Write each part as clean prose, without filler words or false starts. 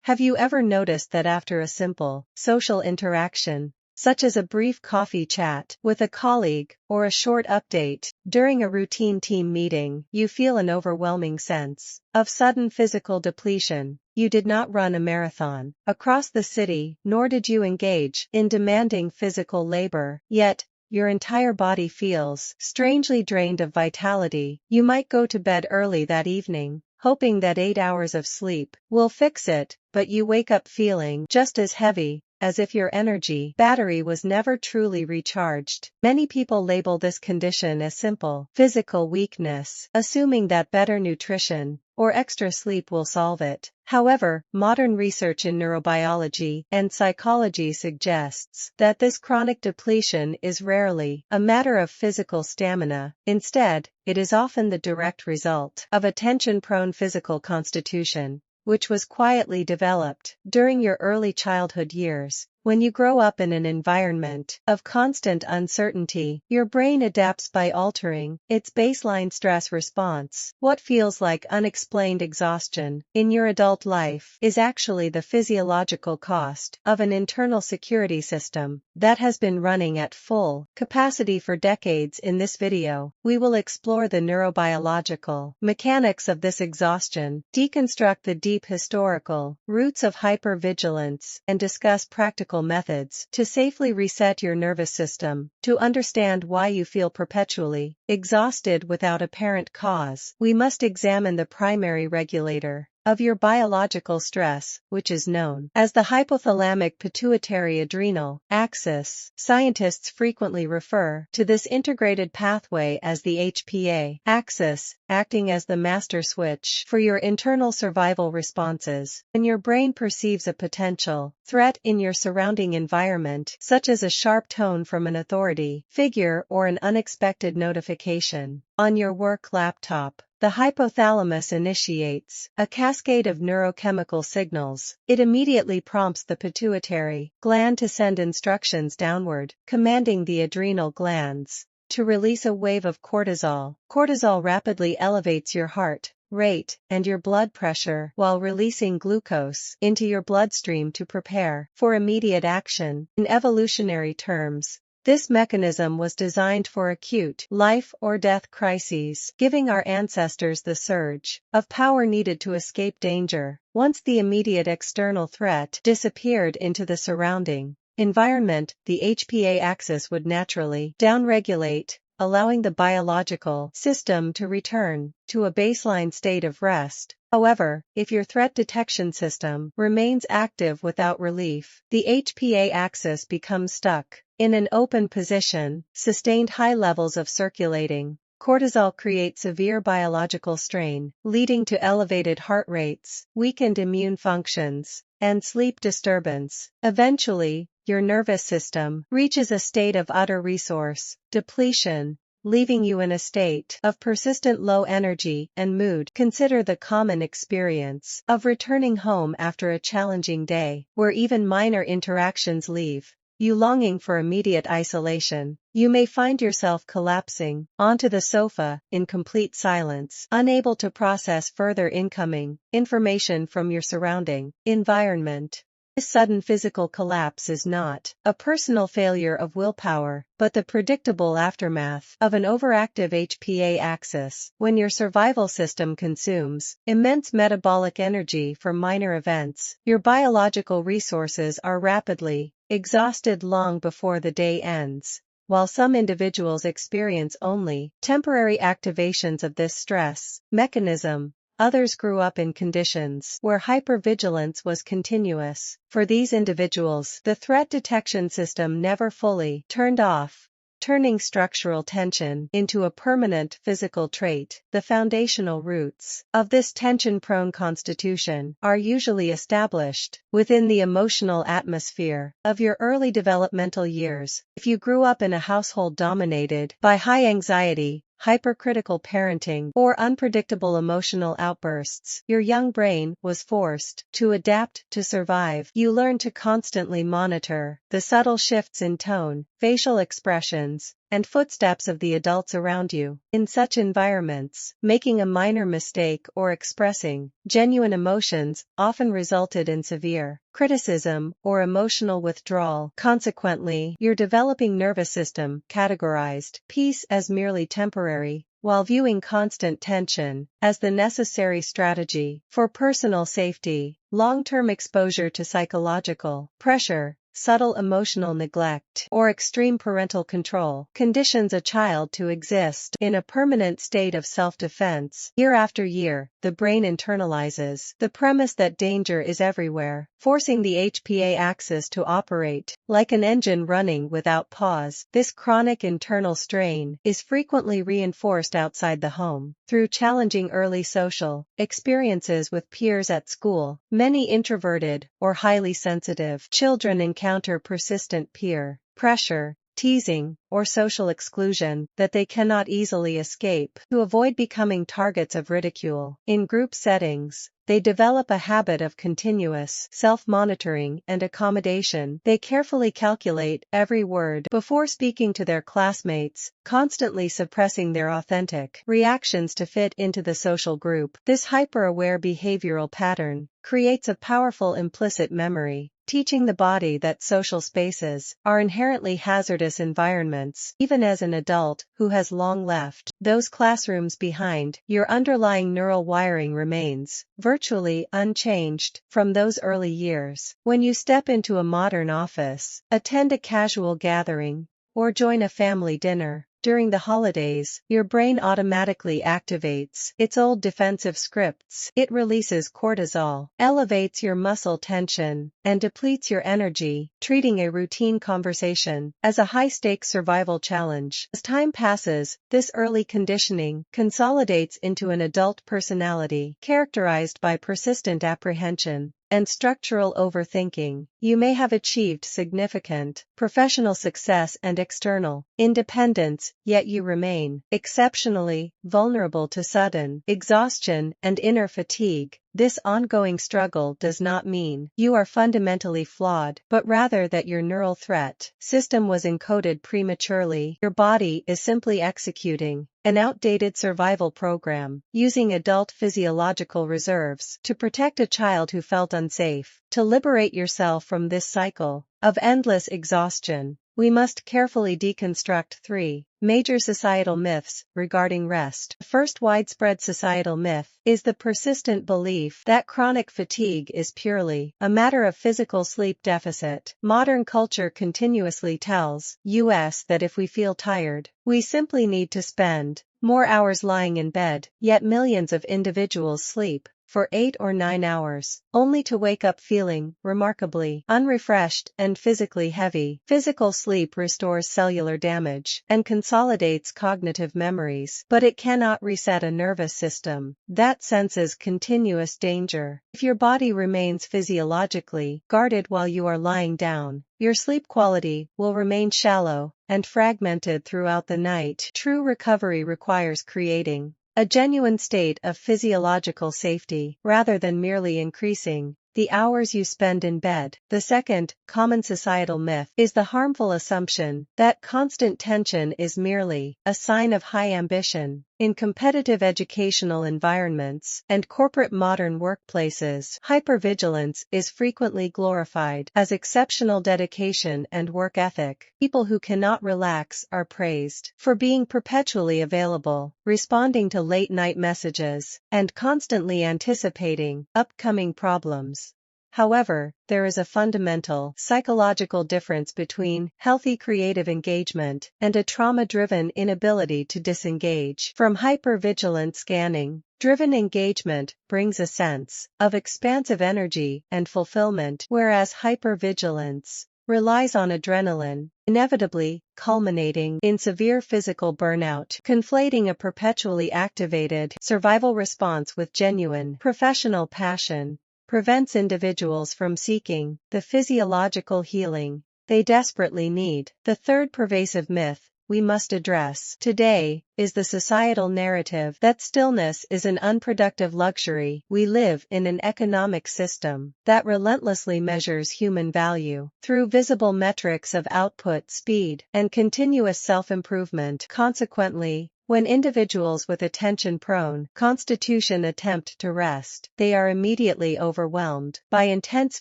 Have you ever noticed that after a simple, social interaction, such as a brief coffee chat with a colleague or a short update during a routine team meeting, you feel an overwhelming sense of sudden physical depletion? You did not run a marathon across the city, nor did you engage in demanding physical labor, yet your entire body feels strangely drained of vitality. You might go to bed early that evening, hoping that 8 hours of sleep will fix it, but you wake up feeling just as heavy, as if your energy battery was never truly recharged. Many people label this condition as simple physical weakness, assuming that better nutrition or extra sleep will solve it. However, modern research in neurobiology and psychology suggests that this chronic depletion is rarely a matter of physical stamina. Instead, it is often the direct result of a tension-prone physical constitution, which was quietly developed during your early childhood years. When you grow up in an environment of constant uncertainty, your brain adapts by altering its baseline stress response. What feels like unexplained exhaustion in your adult life is actually the physiological cost of an internal security system that has been running at full capacity for decades. In this video, we will explore the neurobiological mechanics of this exhaustion, deconstruct the deep historical roots of hypervigilance, and discuss practical methods to safely reset your nervous system. To understand why you feel perpetually exhausted without apparent cause, we must examine the primary regulator of your biological stress, which is known as the hypothalamic-pituitary-adrenal axis. Scientists frequently refer to this integrated pathway as the HPA axis, acting as the master switch for your internal survival responses. When your brain perceives a potential threat in your surrounding environment, such as a sharp tone from an authority figure or an unexpected notification on your work laptop, the hypothalamus initiates a cascade of neurochemical signals. It immediately prompts the pituitary gland to send instructions downward, commanding the adrenal glands to release a wave of cortisol. Cortisol rapidly elevates your heart rate and your blood pressure while releasing glucose into your bloodstream to prepare for immediate action. In evolutionary terms, this mechanism was designed for acute life-or-death crises, giving our ancestors the surge of power needed to escape danger. Once the immediate external threat disappeared into the surrounding environment, the HPA axis would naturally downregulate, allowing the biological system to return to a baseline state of rest. However, if your threat detection system remains active without relief, the HPA axis becomes stuck in an open position. Sustained high levels of circulating cortisol create severe biological strain, leading to elevated heart rates, weakened immune functions, and sleep disturbance. Eventually, your nervous system reaches a state of utter resource depletion, leaving you in a state of persistent low energy and mood. Consider the common experience of returning home after a challenging day, where even minor interactions leave you longing for immediate isolation. You may find yourself collapsing onto the sofa in complete silence, unable to process further incoming information from your surrounding environment. This sudden physical collapse is not a personal failure of willpower, but the predictable aftermath of an overactive HPA axis. When your survival system consumes immense metabolic energy for minor events, your biological resources are rapidly exhausted long before the day ends. While some individuals experience only temporary activations of this stress mechanism, others grew up in conditions where hypervigilance was continuous. For these individuals, the threat detection system never fully turned off, turning structural tension into a permanent physical trait. The foundational roots of this tension-prone constitution are usually established within the emotional atmosphere of your early developmental years. If you grew up in a household dominated by high anxiety, hypercritical parenting, or unpredictable emotional outbursts, your young brain was forced to adapt to survive. You learn to constantly monitor the subtle shifts in tone, facial expressions, and footsteps of the adults around you. In such environments, making a minor mistake or expressing genuine emotions often resulted in severe criticism or emotional withdrawal. Consequently, your developing nervous system categorized peace as merely temporary, while viewing constant tension as the necessary strategy for personal safety. Long-term exposure to psychological pressure, subtle emotional neglect, or extreme parental control conditions a child to exist in a permanent state of self-defense. Year after year, the brain internalizes the premise that danger is everywhere, forcing the HPA axis to operate like an engine running without pause. This chronic internal strain is frequently reinforced outside the home through challenging early social experiences with peers at school. Many introverted or highly sensitive children encounter persistent peer pressure, teasing, or social exclusion that they cannot easily escape. To avoid becoming targets of ridicule in group settings, they develop a habit of continuous self-monitoring and accommodation. They carefully calculate every word before speaking to their classmates, constantly suppressing their authentic reactions to fit into the social group. This hyper-aware behavioral pattern creates a powerful implicit memory, teaching the body that social spaces are inherently hazardous environments. Even as an adult who has long left those classrooms behind, your underlying neural wiring remains virtually unchanged from those early years. When you step into a modern office, attend a casual gathering, or join a family dinner during the holidays, your brain automatically activates its old defensive scripts. It releases cortisol, elevates your muscle tension, and depletes your energy, treating a routine conversation as a high-stakes survival challenge. As time passes, this early conditioning consolidates into an adult personality characterized by persistent apprehension and structural overthinking. You may have achieved significant professional success and external independence, yet you remain exceptionally vulnerable to sudden exhaustion and inner fatigue. This ongoing struggle does not mean you are fundamentally flawed, but rather that your neural threat system was encoded prematurely. Your body is simply executing an outdated survival program, using adult physiological reserves to protect a child who felt unsafe. To liberate yourself from this cycle of endless exhaustion, we must carefully deconstruct 3 major societal myths regarding rest. The first widespread societal myth is the persistent belief that chronic fatigue is purely a matter of physical sleep deficit. Modern culture continuously tells us that if we feel tired, we simply need to spend more hours lying in bed, yet millions of individuals sleep for 8 or 9 hours, only to wake up feeling remarkably unrefreshed and physically heavy. Physical sleep restores cellular damage and consolidates cognitive memories, but it cannot reset a nervous system that senses continuous danger. If your body remains physiologically guarded while you are lying down, your sleep quality will remain shallow and fragmented throughout the night. True recovery requires creating a genuine state of physiological safety, rather than merely increasing the hours you spend in bed. The second common societal myth is the harmful assumption that constant tension is merely a sign of high ambition. In competitive educational environments and corporate modern workplaces, hypervigilance is frequently glorified as exceptional dedication and work ethic. People who cannot relax are praised for being perpetually available, responding to late-night messages, and constantly anticipating upcoming problems. However, there is a fundamental psychological difference between healthy creative engagement and a trauma-driven inability to disengage. From hypervigilance scanning, driven engagement brings a sense of expansive energy and fulfillment, whereas hypervigilance relies on adrenaline, inevitably culminating in severe physical burnout. Conflating a perpetually activated survival response with genuine professional passion prevents individuals from seeking the physiological healing they desperately need. The third pervasive myth we must address today is the societal narrative that stillness is an unproductive luxury. We live in an economic system that relentlessly measures human value through visible metrics of output, speed, and continuous self-improvement. Consequently, when individuals with attention-prone constitution attempt to rest, they are immediately overwhelmed by intense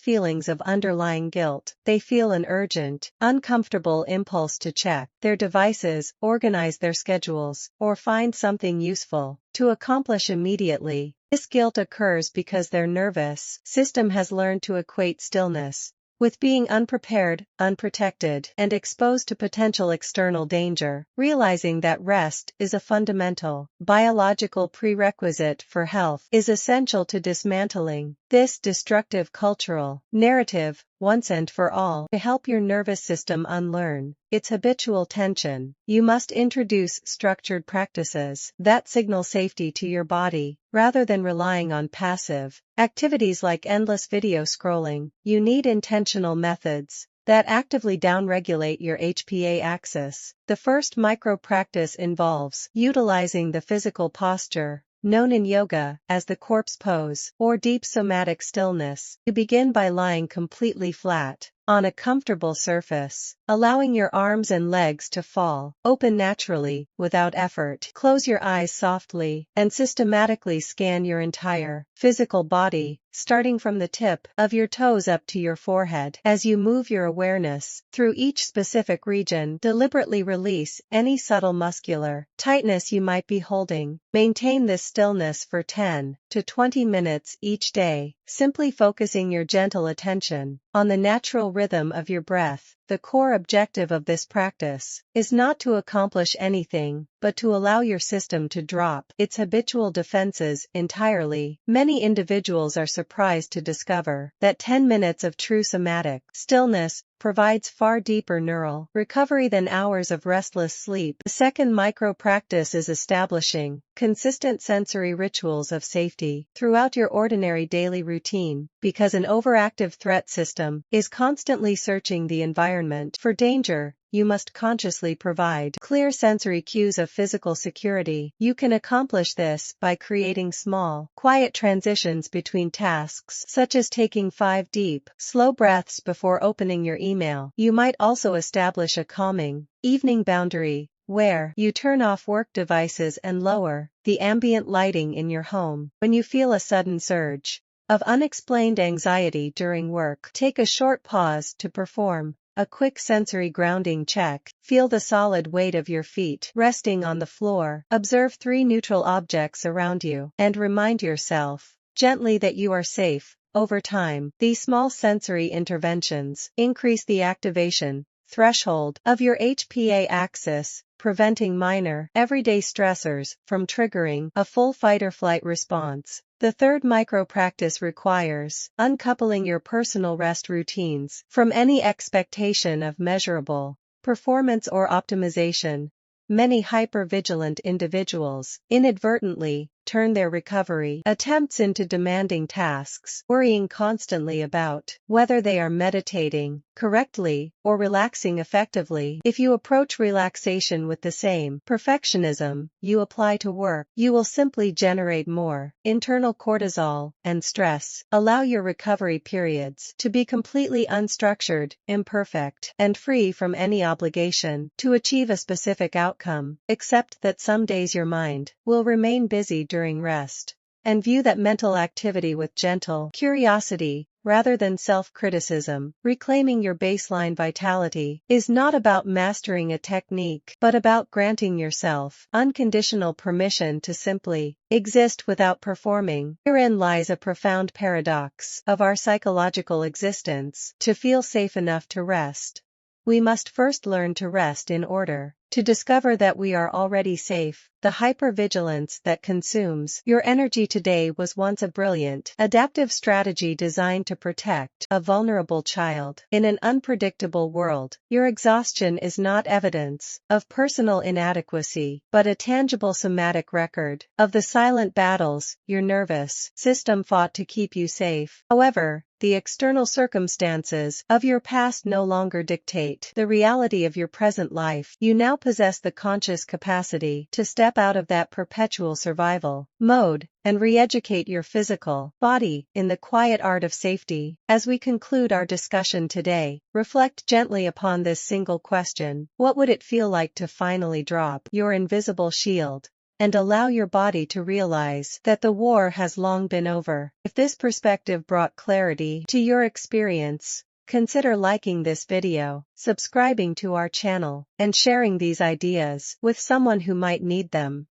feelings of underlying guilt. They feel an urgent, uncomfortable impulse to check their devices, organize their schedules, or find something useful to accomplish immediately. This guilt occurs because their nervous system has learned to equate stillness with being unprepared, unprotected, and exposed to potential external danger. Realizing that rest is a fundamental biological prerequisite for health is essential to dismantling this destructive cultural narrative once and for all. To help your nervous system unlearn its habitual tension, you must introduce structured practices that signal safety to your body. Rather than relying on passive activities like endless video scrolling, you need intentional methods that actively downregulate your HPA axis. The first micro-practice involves utilizing the physical posture known in yoga as the corpse pose or deep somatic stillness. You begin by lying completely flat on a comfortable surface, allowing your arms and legs to fall open naturally without effort. Close your eyes softly and systematically scan your entire physical body, starting from the tip of your toes up to your forehead. As you move your awareness through each specific region, deliberately release any subtle muscular tightness you might be holding. Maintain this stillness for 10 to 20 minutes each day, simply focusing your gentle attention on the natural rhythm of your breath. The core objective of this practice is not to accomplish anything, but to allow your system to drop its habitual defenses entirely. Many individuals are surprised to discover that 10 minutes of true somatic stillness provides far deeper neural recovery than hours of restless sleep. The second micro-practice is establishing consistent sensory rituals of safety throughout your ordinary daily routine. Because an overactive threat system is constantly searching the environment for danger, you must consciously provide clear sensory cues of physical security. You can accomplish this by creating small, quiet transitions between tasks, such as taking 5 deep, slow breaths before opening your email. You might also establish a calming evening boundary, where you turn off work devices and lower the ambient lighting in your home. When you feel a sudden surge of unexplained anxiety during work, take a short pause to perform a quick sensory grounding check. Feel the solid weight of your feet resting on the floor. Observe 3 neutral objects around you and remind yourself gently that you are safe. Over time, these small sensory interventions increase the activation threshold of your HPA axis, preventing minor, everyday stressors from triggering a full fight-or-flight response. The third micro-practice requires uncoupling your personal rest routines from any expectation of measurable performance or optimization. Many hyper-vigilant individuals inadvertently turn their recovery attempts into demanding tasks, worrying constantly about whether they are meditating correctly or relaxing effectively. If you approach relaxation with the same perfectionism you apply to work, you will simply generate more internal cortisol and stress. Allow your recovery periods to be completely unstructured, imperfect, and free from any obligation to achieve a specific outcome. Accept that some days your mind will remain busy during rest, and view that mental activity with gentle curiosity rather than self-criticism. Reclaiming your baseline vitality is not about mastering a technique, but about granting yourself unconditional permission to simply exist without performing. Herein lies a profound paradox of our psychological existence. To feel safe enough to rest, we must first learn to rest in order to discover that we are already safe. The hypervigilance that consumes your energy today was once a brilliant, adaptive strategy designed to protect a vulnerable child. In an unpredictable world, your exhaustion is not evidence of personal inadequacy, but a tangible somatic record of the silent battles your nervous system fought to keep you safe. However, The external circumstances of your past no longer dictate the reality of your present life. You now possess the conscious capacity to step out of that perpetual survival mode and re-educate your physical body in the quiet art of safety. As we conclude our discussion today, reflect gently upon this single question: what would it feel like to finally drop your invisible shield and allow your body to realize that the war has long been over? If this perspective brought clarity to your experience, consider liking this video, subscribing to our channel, and sharing these ideas with someone who might need them.